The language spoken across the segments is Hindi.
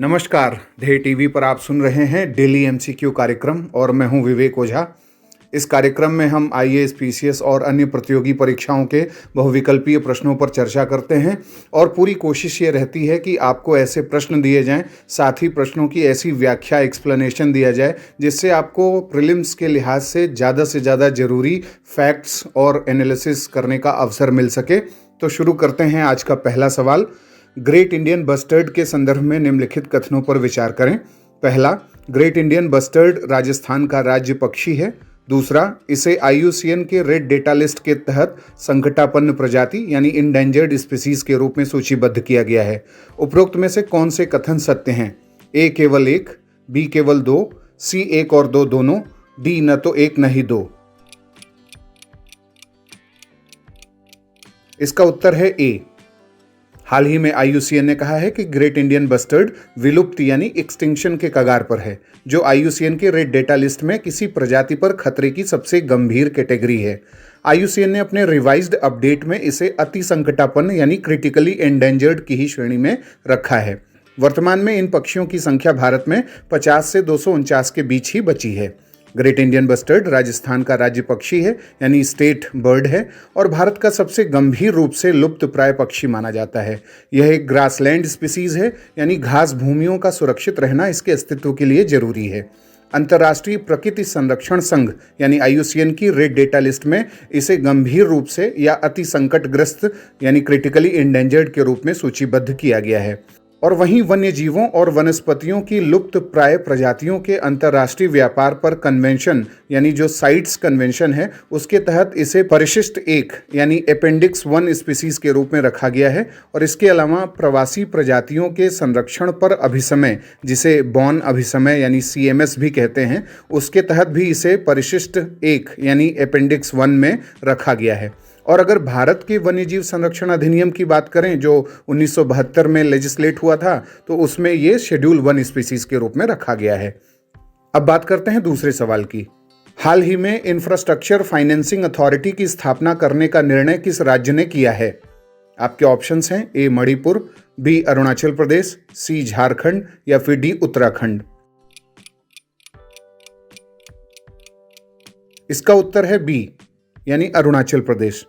नमस्कार। ध्येय टीवी पर आप सुन रहे हैं डेली एमसीक्यू कार्यक्रम और मैं हूं विवेक ओझा। इस कार्यक्रम में हम आईएएस, पीसीएस और अन्य प्रतियोगी परीक्षाओं के बहुविकल्पीय प्रश्नों पर चर्चा करते हैं और पूरी कोशिश ये रहती है कि आपको ऐसे प्रश्न दिए जाएं, साथ ही प्रश्नों की ऐसी व्याख्या एक्सप्लेनेशन दिया जाए जिससे आपको प्रीलिम्स के लिहाज से ज़्यादा ज़रूरी फैक्ट्स और एनालिसिस करने का अवसर मिल सके। तो शुरू करते हैं आज का पहला सवाल। ग्रेट इंडियन बस्टर्ड के संदर्भ में निम्नलिखित कथनों पर विचार करें। पहला, ग्रेट इंडियन बस्टर्ड राजस्थान का राज्य पक्षी है। दूसरा, इसे आईयूसीएन के रेड डेटा लिस्ट के तहत संकटापन्न प्रजाति यानी इंडेंजर्ड स्पीसीज के रूप में सूचीबद्ध किया गया है। उपरोक्त में से कौन से कथन सत्य हैं? ए केवल एक, बी केवल दो, सी एक और दो दोनों, डी न तो एक न ही दो। इसका उत्तर है ए। हाल ही में आईयूसीएन ने कहा है कि ग्रेट इंडियन बस्टर्ड विलुप्त यानी एक्सटिंक्शन के कगार पर है, जो आईयूसीएन के रेड डेटा लिस्ट में किसी प्रजाति पर खतरे की सबसे गंभीर कैटेगरी है। आईयूसीएन ने अपने रिवाइज्ड अपडेट में इसे अति संकटापन्न यानी क्रिटिकली एंडेंजर्ड की ही श्रेणी में रखा है। वर्तमान में इन पक्षियों की संख्या भारत में 50 से 249 के बीच ही बची है। ग्रेट इंडियन बस्टर्ड राजस्थान का राज्य पक्षी है यानी स्टेट बर्ड है और भारत का सबसे गंभीर रूप से लुप्त प्राय पक्षी माना जाता है। यह एक ग्रासलैंड स्पीसीज है यानी घास भूमियों का सुरक्षित रहना इसके अस्तित्व के लिए जरूरी है। अंतर्राष्ट्रीय प्रकृति संरक्षण संघ यानी आईयूसीएन की रेड डेटा लिस्ट में इसे गंभीर रूप से या अति संकटग्रस्त यानी क्रिटिकली इंडेंजर्ड के रूप में सूचीबद्ध किया गया है। और वहीं वन्य जीवों और वनस्पतियों की लुप्त प्राय प्रजातियों के अंतर्राष्ट्रीय व्यापार पर कन्वेंशन यानी जो साइट्स कन्वेंशन है उसके तहत इसे परिशिष्ट एक यानी अपेंडिक्स 1 स्पीसीज के रूप में रखा गया है। और इसके अलावा प्रवासी प्रजातियों के संरक्षण पर अभिसमय, जिसे बॉन अभिसमय यानी सीएमएस भी कहते हैं, उसके तहत भी इसे परिशिष्ट एक यानी अपेंडिक्स 1 में रखा गया है। और अगर भारत के वन्यजीव संरक्षण अधिनियम की बात करें जो 1972 में लेजिस्लेट हुआ था, तो उसमें ये शेड्यूल 1 स्पीसीज के रूप में रखा गया है। अब बात करते हैं दूसरे सवाल की। हाल ही में इंफ्रास्ट्रक्चर फाइनेंसिंग अथॉरिटी की स्थापना करने का निर्णय किस राज्य ने किया है? आपके ऑप्शंस हैं ए मणिपुर, बी अरुणाचल प्रदेश, सी झारखंड या फिर डी उत्तराखंड। इसका उत्तर है बी यानी अरुणाचल प्रदेश।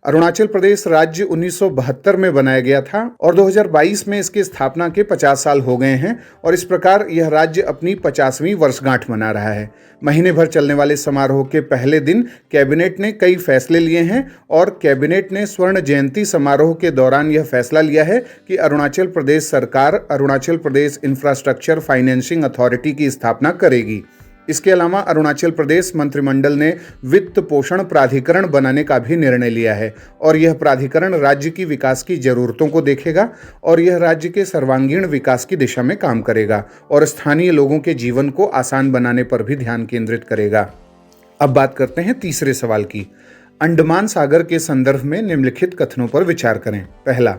अरुणाचल प्रदेश राज्य 1972 में बनाया गया था और 2022 में इसकी स्थापना के 50 साल हो गए हैं और इस प्रकार यह राज्य अपनी 50वीं वर्षगांठ मना रहा है। महीने भर चलने वाले समारोह के पहले दिन कैबिनेट ने कई फैसले लिए हैं और कैबिनेट ने स्वर्ण जयंती समारोह के दौरान यह फैसला लिया है कि अरुणाचल प्रदेश सरकार Arunachal Pradesh infrastructure financing authority की स्थापना करेगी। इसके अलावा अरुणाचल प्रदेश मंत्रिमंडल ने वित्त पोषण प्राधिकरण बनाने का भी निर्णय लिया है और यह प्राधिकरण राज्य की विकास की जरूरतों को देखेगा और यह राज्य के सर्वांगीण विकास की दिशा में काम करेगा और स्थानीय लोगों के जीवन को आसान बनाने पर भी ध्यान केंद्रित करेगा। अब बात करते हैं तीसरे सवाल की। अंडमान सागर के संदर्भ में निम्नलिखित कथनों पर विचार करें। पहला,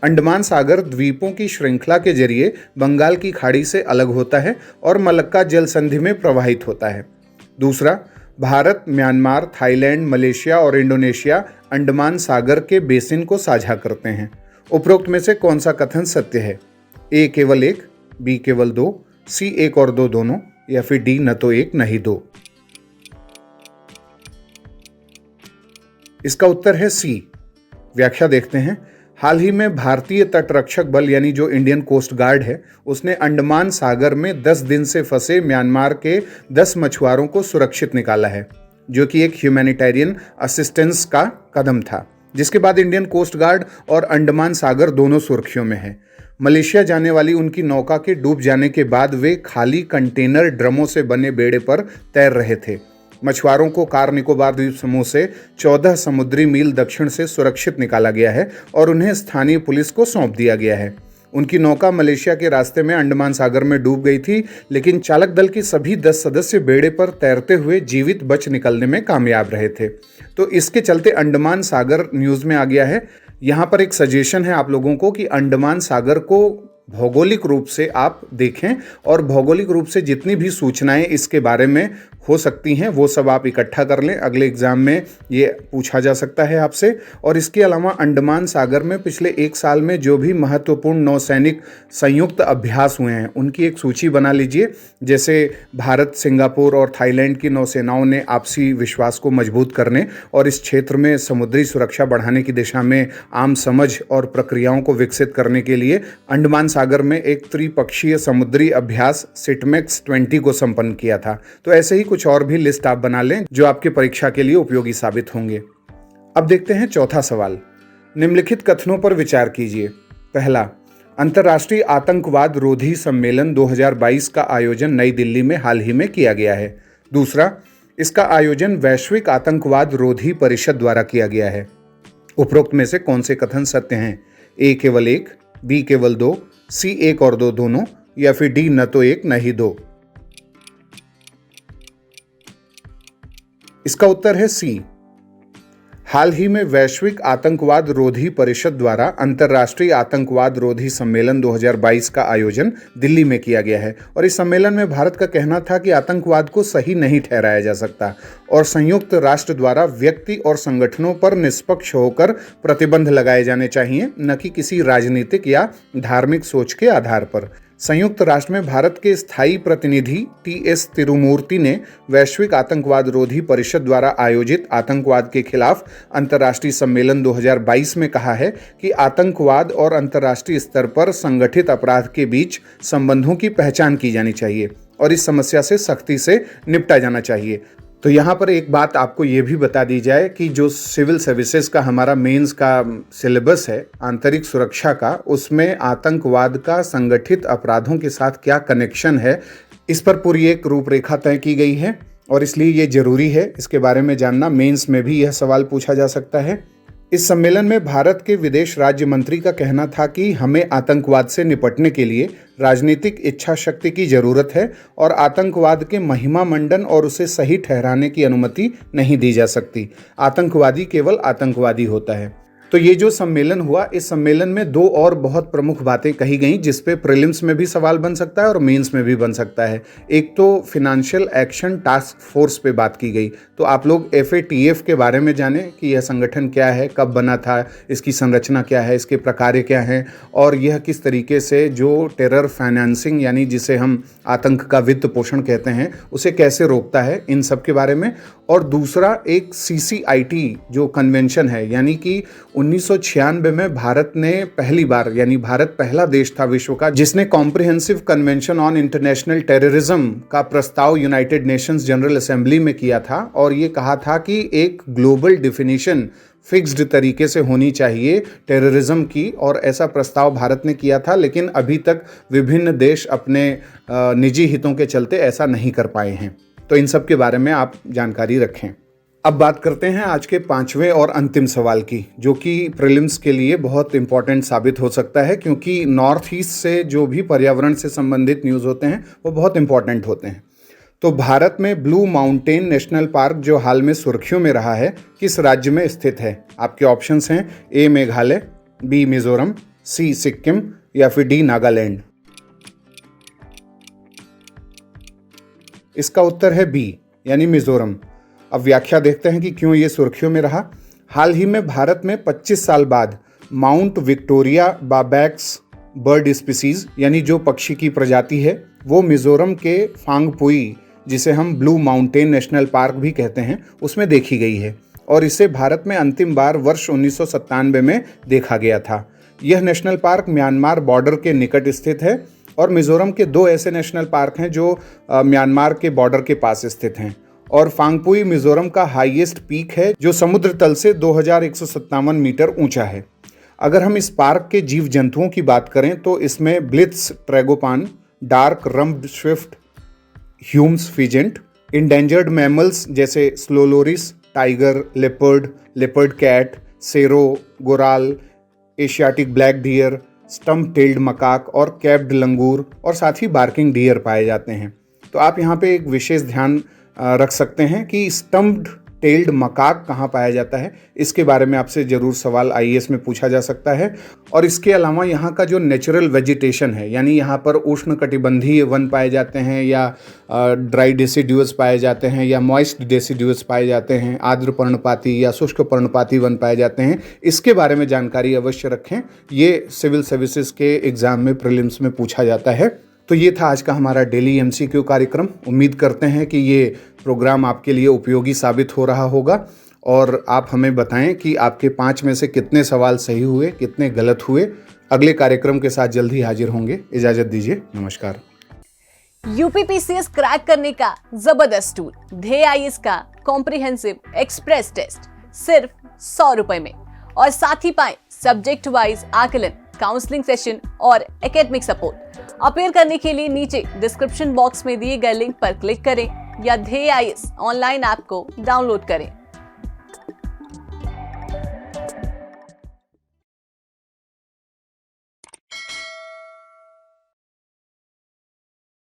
अंडमान सागर द्वीपों की श्रृंखला के जरिए बंगाल की खाड़ी से अलग होता है और मलक्का जल संधि में प्रवाहित होता है। दूसरा, भारत, म्यांमार, थाईलैंड, मलेशिया और इंडोनेशिया अंडमान सागर के बेसिन को साझा करते हैं। उपरोक्त में से कौन सा कथन सत्य है? ए केवल एक, बी केवल दो, सी एक और दो दोनों या फिर डी न तो एक न ही दो। इसका उत्तर है सी। व्याख्या देखते हैं। हाल ही में भारतीय तटरक्षक बल यानी जो इंडियन कोस्ट गार्ड है, उसने अंडमान सागर में 10 दिन से फंसे म्यांमार के 10 मछुआरों को सुरक्षित निकाला है, जो कि एक ह्यूमैनिटेरियन असिस्टेंस का कदम था, जिसके बाद इंडियन कोस्ट गार्ड और अंडमान सागर दोनों सुर्खियों में हैं। मलेशिया जाने वाली उनकी नौका के डूब जाने के बाद वे खाली कंटेनर ड्रमों से बने बेड़े पर तैर रहे थे। मछुआरों को कार निकोबार द्वीप समूह से 14 समुद्री मील दक्षिण से सुरक्षित निकाला गया है और उन्हें स्थानीय पुलिस को सौंप दिया गया है। उनकी नौका मलेशिया के रास्ते में अंडमान सागर में डूब गई थी, लेकिन चालक दल के सभी 10 सदस्य बेड़े पर तैरते हुए जीवित बच निकलने में कामयाब रहे थे। तो इसके चलते अंडमान सागर न्यूज़ में आ गया है। यहाँ पर एक सजेशन है आप लोगों को कि अंडमान सागर को भौगोलिक रूप से आप देखें और भौगोलिक रूप से जितनी भी सूचनाएं इसके बारे में हो सकती हैं वो सब आप इकट्ठा कर लें। अगले एग्जाम में ये पूछा जा सकता है आपसे। और इसके अलावा अंडमान सागर में पिछले 1 साल में जो भी महत्वपूर्ण नौसैनिक संयुक्त अभ्यास हुए हैं उनकी एक सूची बना लीजिए। जैसे भारत, सिंगापुर और थाईलैंड की नौसेनाओं ने आपसी विश्वास को मजबूत करने और इस क्षेत्र में समुद्री सुरक्षा बढ़ाने की दिशा में आम समझ और प्रक्रियाओं को विकसित करने के लिए अंडमान सागर में एक त्रिपक्षीय समुद्री अभ्यास सिटमेक्स 20 को संपन्न किया था। तो ऐसे ही कुछ और भी लिस्ट आप बना लें जो आपके परीक्षा के लिए उपयोगी साबित होंगे। अब देखते हैं चौथा सवाल। निम्नलिखित कथनों पर विचार कीजिए। पहला, अंतर्राष्ट्रीय आतंकवाद रोधी सम्मेलन 2022 का आयोजन नई दिल्ली में हाल ही में किया गया है। दूसरा, इसका आयोजन वैश्विक आतंकवाद रोधी परिषद द्वारा किया गया है। उपरोक्त में से कौन से कथन सत्य हैं? ए केवल 1, बी केवल 2, सी 1 और 2 दोनों, या फिर डी न तो 1 न ही 2। इसका उत्तर है सी। हाल ही में वैश्विक आतंकवाद रोधी परिषद द्वारा अंतर्राष्ट्रीय आतंकवाद रोधी सम्मेलन 2022 का आयोजन दिल्ली में किया गया है और इस सम्मेलन में भारत का कहना था कि आतंकवाद को सही नहीं ठहराया जा सकता और संयुक्त राष्ट्र द्वारा व्यक्ति और संगठनों पर निष्पक्ष होकर प्रतिबंध लगाए जाने चाहिए, न कि किसी राजनीतिक या धार्मिक सोच के आधार पर। संयुक्त राष्ट्र में भारत के स्थायी प्रतिनिधि टी.एस. तिरुमूर्ति ने वैश्विक आतंकवाद रोधी परिषद द्वारा आयोजित आतंकवाद के खिलाफ अंतर्राष्ट्रीय सम्मेलन 2022 में कहा है कि आतंकवाद और अंतर्राष्ट्रीय स्तर पर संगठित अपराध के बीच संबंधों की पहचान की जानी चाहिए और इस समस्या से सख्ती से निपटा जाना चाहिए। तो यहाँ पर एक बात आपको ये भी बता दी जाए कि जो सिविल सर्विसेज का हमारा मेंस का सिलेबस है आंतरिक सुरक्षा का, उसमें आतंकवाद का संगठित अपराधों के साथ क्या कनेक्शन है, इस पर पूरी एक रूपरेखा तय की गई है और इसलिए ये जरूरी है इसके बारे में जानना। मेंस में भी यह सवाल पूछा जा सकता है। इस सम्मेलन में भारत के विदेश राज्य मंत्री का कहना था कि हमें आतंकवाद से निपटने के लिए राजनीतिक इच्छा शक्ति की जरूरत है और आतंकवाद के महिमा मंडन और उसे सही ठहराने की अनुमति नहीं दी जा सकती। आतंकवादी केवल आतंकवादी होता है। तो ये जो सम्मेलन हुआ, इस सम्मेलन में 2 और बहुत प्रमुख बातें कही गई जिस पे प्रीलिम्स में भी सवाल बन सकता है और मेंस में भी बन सकता है। एक तो फिनेंशियल एक्शन टास्क फोर्स पे बात की गई। तो आप लोग FATF के बारे में जानें कि यह संगठन क्या है, कब बना था, इसकी संरचना क्या है, इसके प्रकार क्या हैं और यह किस तरीके से जो टेरर फाइनेंसिंग यानी जिसे हम आतंक का वित्त पोषण कहते हैं उसे कैसे रोकता है, इन सब के बारे में। और दूसरा एक CCIT जो कन्वेंशन है, यानी कि 1996 में भारत ने पहली बार, यानी भारत पहला देश था विश्व का जिसने comprehensive convention on international terrorism का प्रस्ताव यूनाइटेड नेशंस जनरल असेंबली में किया था और ये कहा था कि एक ग्लोबल डिफिनीशन फिक्स्ड तरीके से होनी चाहिए टेररिज्म की, और ऐसा प्रस्ताव भारत ने किया था। लेकिन अभी तक विभिन्न देश अपने निजी हितों के चलते ऐसा नहीं कर पाए हैं। तो इन सब के बारे में आप जानकारी रखें। अब बात करते हैं आज के 5वें और अंतिम सवाल की, जो कि प्रीलिम्स के लिए बहुत इंपॉर्टेंट साबित हो सकता है क्योंकि नॉर्थ ईस्ट से जो भी पर्यावरण से संबंधित न्यूज़ होते हैं वो बहुत इंपॉर्टेंट होते हैं। तो भारत में ब्लू माउंटेन नेशनल पार्क जो हाल में सुर्खियों में रहा है, किस राज्य में स्थित है? आपके ऑप्शंस हैं ए मेघालय, बी मिजोरम, सी सिक्किम या फिर डी नागालैंड। इसका उत्तर है बी, यानी मिजोरम। अब व्याख्या देखते हैं कि क्यों ये सुर्खियों में रहा। हाल ही में भारत में 25 साल बाद माउंट विक्टोरिया बाबैक्स बर्ड स्पीसीज यानी जो पक्षी की प्रजाति है वो मिजोरम के फांगपुई, जिसे हम ब्लू माउंटेन नेशनल पार्क भी कहते हैं, उसमें देखी गई है और इसे भारत में अंतिम बार वर्ष 1997 में देखा गया था। यह नेशनल पार्क म्यांमार बॉर्डर के निकट स्थित है और मिजोरम के 2 ऐसे नेशनल पार्क हैं जो म्यांमार के बॉर्डर के पास स्थित हैं। और फांगपुई मिजोरम का हाईएस्ट पीक है जो समुद्र तल से 2157 मीटर ऊंचा है। अगर हम इस पार्क के जीव जंतुओं की बात करें तो इसमें Blyth's tragopan, dark rumped swift, Hume's pheasant, endangered mammals जैसे slow loris, tiger, leopard cat, serow, goral, Asiatic black deer, stump tailed macaque और कैप्ड लंगूर और साथ ही बार्किंग डियर पाए जाते हैं। तो आप यहाँ पे एक विशेष ध्यान रख सकते हैं कि स्टम्प्ड टेल्ड मकाक कहाँ पाया जाता है, इसके बारे में आपसे ज़रूर सवाल आईएएस में पूछा जा सकता है। और इसके अलावा यहाँ का जो नेचुरल वेजिटेशन है, यानी यहाँ पर उष्णकटिबंधीय वन पाए जाते हैं या ड्राई डेसिड्यूअस पाए जाते हैं या मॉइस्ट डेसिड्यूअस पाए जाते हैं, आर्द्र पर्णपाती या शुष्क पर्णपाती वन पाए जाते हैं, इसके बारे में जानकारी अवश्य रखें। ये सिविल सर्विसेज के एग्ज़ाम में प्रीलिम्स में पूछा जाता है। तो ये था आज का हमारा डेली एमसीक्यू कार्यक्रम। उम्मीद करते हैं कि ये प्रोग्राम आपके लिए उपयोगी साबित हो रहा होगा और आप हमें बताएं कि आपके 5 में से कितने सवाल सही हुए, कितने गलत हुए। अगले कार्यक्रम के साथ जल्द ही हाजिर होंगे। इजाज़त दीजिए, नमस्कार। यूपीपीसीएस क्रैक करने का जबरदस्त टूल ध्येय आईएएस का कॉम्प्रिहेंसिव एक्सप्रेस टेस्ट सिर्फ 100 रुपए में, और साथ ही पाएं सब्जेक्ट वाइज आकलन, काउंसलिंग सेशन और एकेडमिक सपोर्ट। अपेयर करने के लिए नीचे डिस्क्रिप्शन बॉक्स में दिए गए लिंक पर क्लिक करें या ध्येय आईएएस ऑनलाइन ऐप को डाउनलोड करें।